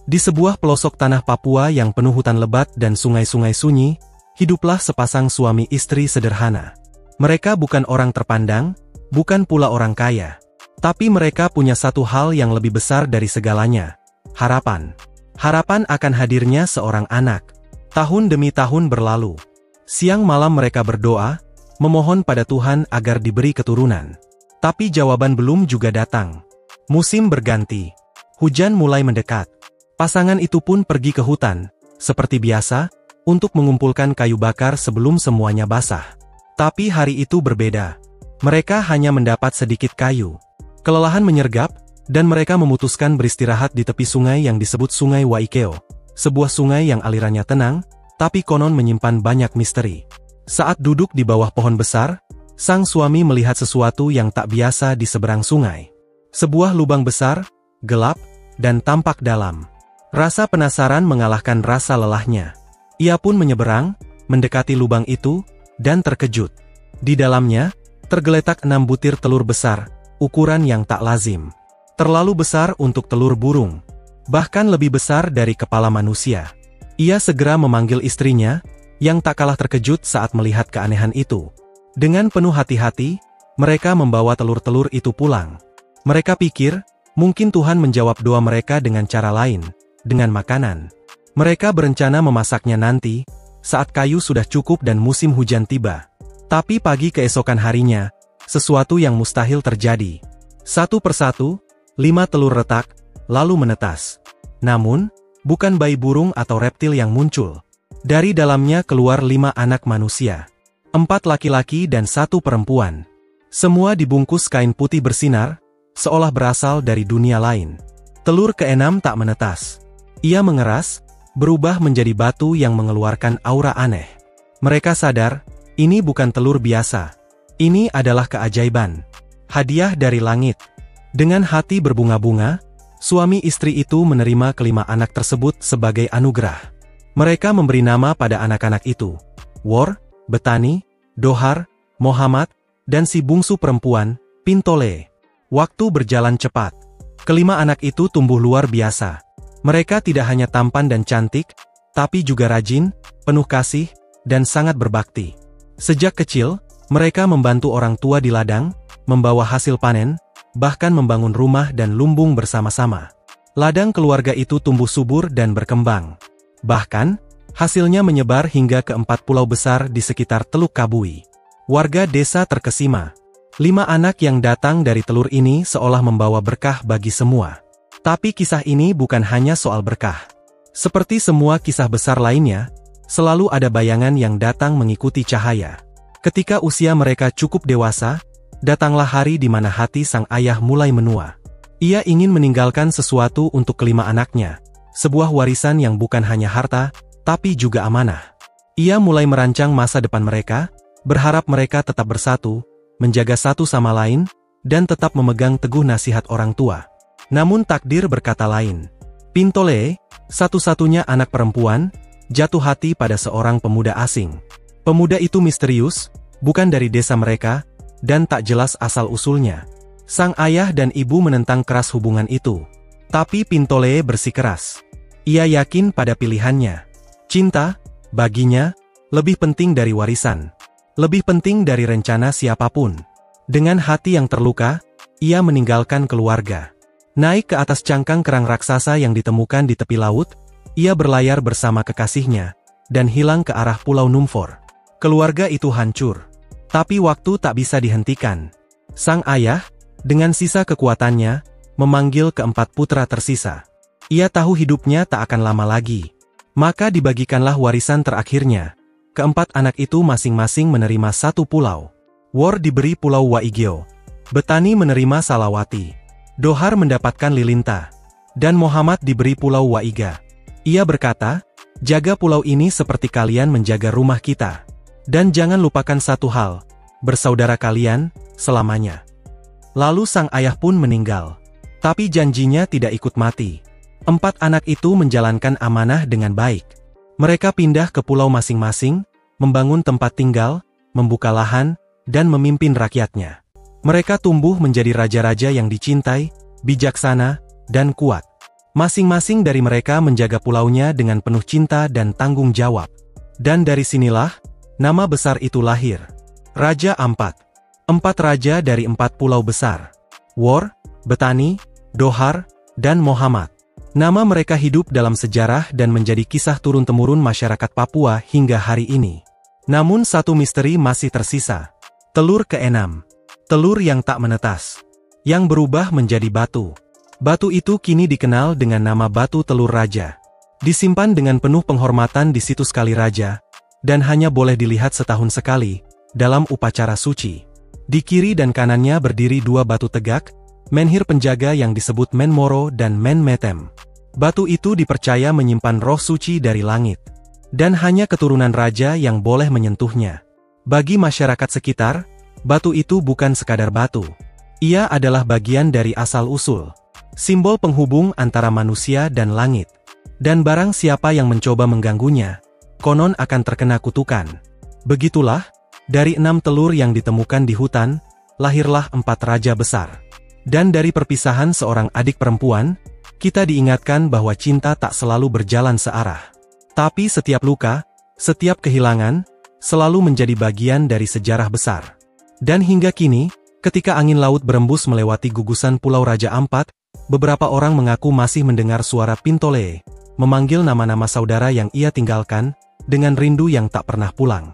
Di sebuah pelosok tanah Papua yang penuh hutan lebat dan sungai-sungai sunyi, hiduplah sepasang suami istri sederhana. Mereka bukan orang terpandang, bukan pula orang kaya. Tapi mereka punya satu hal yang lebih besar dari segalanya. Harapan. Harapan akan hadirnya seorang anak. Tahun demi tahun berlalu. Siang malam mereka berdoa, memohon pada Tuhan agar diberi keturunan. Tapi jawaban belum juga datang. Musim berganti. Hujan mulai mendekat. Pasangan itu pun pergi ke hutan, seperti biasa, untuk mengumpulkan kayu bakar sebelum semuanya basah. Tapi hari itu berbeda. Mereka hanya mendapat sedikit kayu. Kelelahan menyergap, dan mereka memutuskan beristirahat di tepi sungai yang disebut Sungai Waikeo. Sebuah sungai yang alirannya tenang, tapi konon menyimpan banyak misteri. Saat duduk di bawah pohon besar, sang suami melihat sesuatu yang tak biasa di seberang sungai. Sebuah lubang besar, gelap, dan tampak dalam. Rasa penasaran mengalahkan rasa lelahnya. Ia pun menyeberang, mendekati lubang itu, dan terkejut. Di dalamnya, tergeletak 6 butir telur besar, ukuran yang tak lazim. Terlalu besar untuk telur burung. Bahkan lebih besar dari kepala manusia. Ia segera memanggil istrinya, yang tak kalah terkejut saat melihat keanehan itu. Dengan penuh hati-hati, mereka membawa telur-telur itu pulang. Mereka pikir, mungkin Tuhan menjawab doa mereka dengan cara lain. Dengan makanan. Mereka berencana memasaknya nanti, saat kayu sudah cukup dan musim hujan tiba. Tapi pagi keesokan harinya, sesuatu yang mustahil terjadi. Satu persatu, 5 telur retak, lalu menetas. Namun, bukan bayi burung atau reptil yang muncul. Dari dalamnya keluar 5 anak manusia. 4 laki-laki dan 1 perempuan. Semua dibungkus kain putih bersinar, seolah berasal dari dunia lain. Telur ke-6 tak menetas. Ia mengeras, berubah menjadi batu yang mengeluarkan aura aneh. Mereka sadar, ini bukan telur biasa. Ini adalah keajaiban. Hadiah dari langit. Dengan hati berbunga-bunga, suami istri itu menerima kelima anak tersebut sebagai anugerah. Mereka memberi nama pada anak-anak itu. Wor, Betani, Dohar, Muhammad, dan si bungsu perempuan, Pintole. Waktu berjalan cepat. Kelima anak itu tumbuh luar biasa. Mereka tidak hanya tampan dan cantik, tapi juga rajin, penuh kasih, dan sangat berbakti. Sejak kecil, mereka membantu orang tua di ladang, membawa hasil panen, bahkan membangun rumah dan lumbung bersama-sama. Ladang keluarga itu tumbuh subur dan berkembang. Bahkan, hasilnya menyebar hingga ke 4 pulau besar di sekitar Teluk Kabui. Warga desa terkesima. 5 anak yang datang dari telur ini seolah membawa berkah bagi semua. Tapi kisah ini bukan hanya soal berkah. Seperti semua kisah besar lainnya, selalu ada bayangan yang datang mengikuti cahaya. Ketika usia mereka cukup dewasa, datanglah hari di mana hati sang ayah mulai menua. Ia ingin meninggalkan sesuatu untuk kelima anaknya, sebuah warisan yang bukan hanya harta, tapi juga amanah. Ia mulai merancang masa depan mereka, berharap mereka tetap bersatu, menjaga satu sama lain, dan tetap memegang teguh nasihat orang tua. Namun takdir berkata lain. Pintole, satu-satunya anak perempuan, jatuh hati pada seorang pemuda asing. Pemuda itu misterius, bukan dari desa mereka, dan tak jelas asal-usulnya. Sang ayah dan ibu menentang keras hubungan itu. Tapi Pintole bersikeras. Ia yakin pada pilihannya. Cinta, baginya, lebih penting dari warisan. Lebih penting dari rencana siapapun. Dengan hati yang terluka, ia meninggalkan keluarga. Naik ke atas cangkang kerang raksasa yang ditemukan di tepi laut, ia berlayar bersama kekasihnya, dan hilang ke arah Pulau Numfor. Keluarga itu hancur. Tapi waktu tak bisa dihentikan. Sang ayah, dengan sisa kekuatannya, memanggil keempat putra tersisa. Ia tahu hidupnya tak akan lama lagi. Maka dibagikanlah warisan terakhirnya. Keempat anak itu masing-masing menerima 1 pulau. Wor diberi Pulau Waigeo. Betani menerima Salawati. Dohar mendapatkan Lilinta. Dan Muhammad diberi Pulau Waiga. Ia berkata, jaga pulau ini seperti kalian menjaga rumah kita. Dan jangan lupakan satu hal, bersaudara kalian, selamanya. Lalu sang ayah pun meninggal. Tapi janjinya tidak ikut mati. 4 anak itu menjalankan amanah dengan baik. Mereka pindah ke pulau masing-masing, membangun tempat tinggal, membuka lahan, dan memimpin rakyatnya. Mereka tumbuh menjadi raja-raja yang dicintai, bijaksana, dan kuat. Masing-masing dari mereka menjaga pulaunya dengan penuh cinta dan tanggung jawab. Dan dari sinilah, nama besar itu lahir. Raja Ampat. 4 raja dari 4 pulau besar. Wor, Betani, Dohar, dan Mohamad. Nama mereka hidup dalam sejarah dan menjadi kisah turun-temurun masyarakat Papua hingga hari ini. Namun satu misteri masih tersisa. Telur keenam. Telur yang tak menetas. Yang berubah menjadi batu. Batu itu kini dikenal dengan nama Batu Telur Raja. Disimpan dengan penuh penghormatan di situs Kali Raja, dan hanya boleh dilihat setahun sekali, dalam upacara suci. Di kiri dan kanannya berdiri 2 batu tegak, menhir penjaga yang disebut Men Moro dan Men Metem. Batu itu dipercaya menyimpan roh suci dari langit. Dan hanya keturunan raja yang boleh menyentuhnya. Bagi masyarakat sekitar, batu itu bukan sekadar batu. Ia adalah bagian dari asal-usul. Simbol penghubung antara manusia dan langit. Dan barang siapa yang mencoba mengganggunya, konon akan terkena kutukan. Begitulah, dari 6 telur yang ditemukan di hutan, lahirlah 4 raja besar. Dan dari perpisahan seorang adik perempuan, kita diingatkan bahwa cinta tak selalu berjalan searah. Tapi setiap luka, setiap kehilangan, selalu menjadi bagian dari sejarah besar. Dan hingga kini, ketika angin laut berembus melewati gugusan Pulau Raja Ampat, beberapa orang mengaku masih mendengar suara Pintole, memanggil nama-nama saudara yang ia tinggalkan, dengan rindu yang tak pernah pulang.